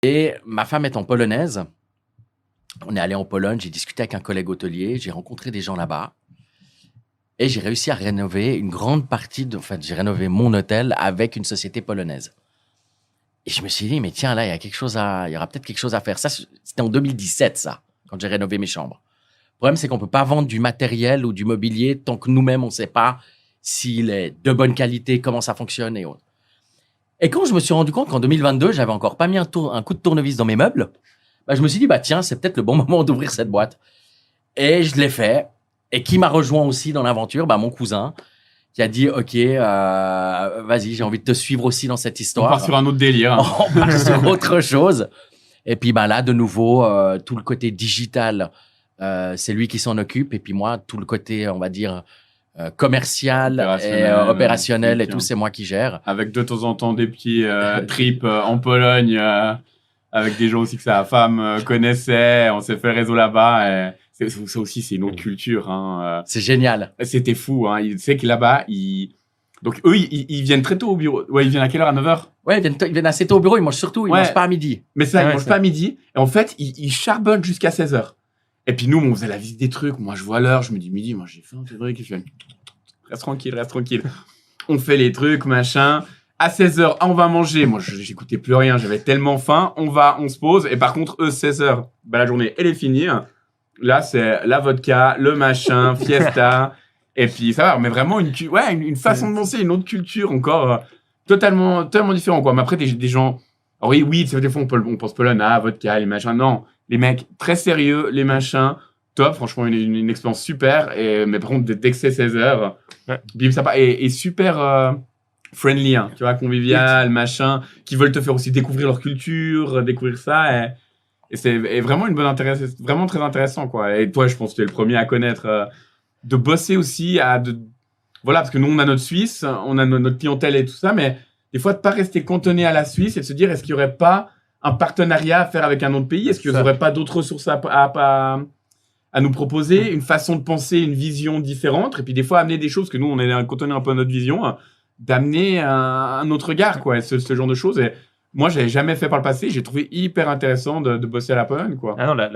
Et ma femme étant polonaise, on est allé en Pologne, j'ai discuté avec un collègue hôtelier, j'ai rencontré des gens là-bas. Et j'ai réussi à rénover une grande partie j'ai rénové mon hôtel avec une société polonaise. Et je me suis dit, mais tiens, là, il y aura peut-être quelque chose à faire. Ça, c'était en 2017, ça, quand j'ai rénové mes chambres. Le problème, c'est qu'on peut pas vendre du matériel ou du mobilier tant que nous-mêmes, on sait pas s'il est de bonne qualité, comment ça fonctionne et autres. Et quand je me suis rendu compte qu'en 2022, j'avais encore pas mis un coup de tournevis dans mes meubles, bah, je me suis dit, bah, tiens, c'est peut-être le bon moment d'ouvrir cette boîte. Et je l'ai fait. Et qui m'a rejoint aussi dans l'aventure? Bah, mon cousin, qui a dit, OK, vas-y, j'ai envie de te suivre aussi dans cette histoire. On part sur un autre délire. On part sur autre chose. Et puis, bah, là, de nouveau, tout le côté digital, c'est lui qui s'en occupe. Et puis moi, tout le côté, on va dire, commercial et opérationnel et tout, c'est moi qui gère. Avec de temps en temps des petits trips en Pologne, avec des gens aussi que sa femme connaissait. On s'est fait réseau là-bas. Et ça aussi, c'est une autre culture. Hein. C'est génial. C'était fou. Hein. Tu sais que là-bas, donc eux, ils viennent très tôt au bureau. Ouais, ils viennent à quelle heure? À 9h? Ouais, ils viennent assez tôt au bureau. Ils mangent surtout, ils mangent pas à midi. Mais ça, ils mangent pas à midi. Et en fait, ils charbonnent jusqu'à 16h. Et puis nous, on faisait la visite des trucs. Moi, je vois l'heure. Je me dis midi. Moi, j'ai faim. C'est vrai que je fais... Reste tranquille. On fait les trucs, machin. À 16h, on va manger. Moi, j'écoutais plus rien. J'avais tellement faim. On se pose. Et par contre, eux, 16h, bah, la journée, elle est finie. Là, c'est la vodka, le machin, fiesta. Et puis, ça va. Mais vraiment, une façon de penser, une autre culture encore totalement différente, quoi. Mais après, des gens... Alors oui, des fois, on pense Pologne, vodka, les machins. Non, les mecs, très sérieux, les machins. Top, franchement, une expérience super. Mais par contre, dès que c'est 16h, bim, ça part. Et super friendly, hein, tu vois, convivial, machin, qui veulent te faire aussi découvrir leur culture, découvrir ça. Et c'est vraiment vraiment très intéressant, quoi. Et toi, je pense que tu es le premier à connaître, de bosser aussi, voilà, parce que nous, on a notre Suisse, on a notre clientèle et tout ça, mais des fois, de pas rester cantonné à la Suisse et de se dire, est-ce qu'il y aurait pas un partenariat à faire avec un autre pays? Est-ce qu'il n'y aurait pas d'autres ressources à nous proposer, une façon de penser, une vision différente, et puis des fois amener des choses que nous, on est cantonné un peu à notre vision, d'amener un autre regard, quoi, ce genre de choses. Et moi, j'avais jamais fait par le passé, j'ai trouvé hyper intéressant de bosser à la Pologne, quoi. Ah non,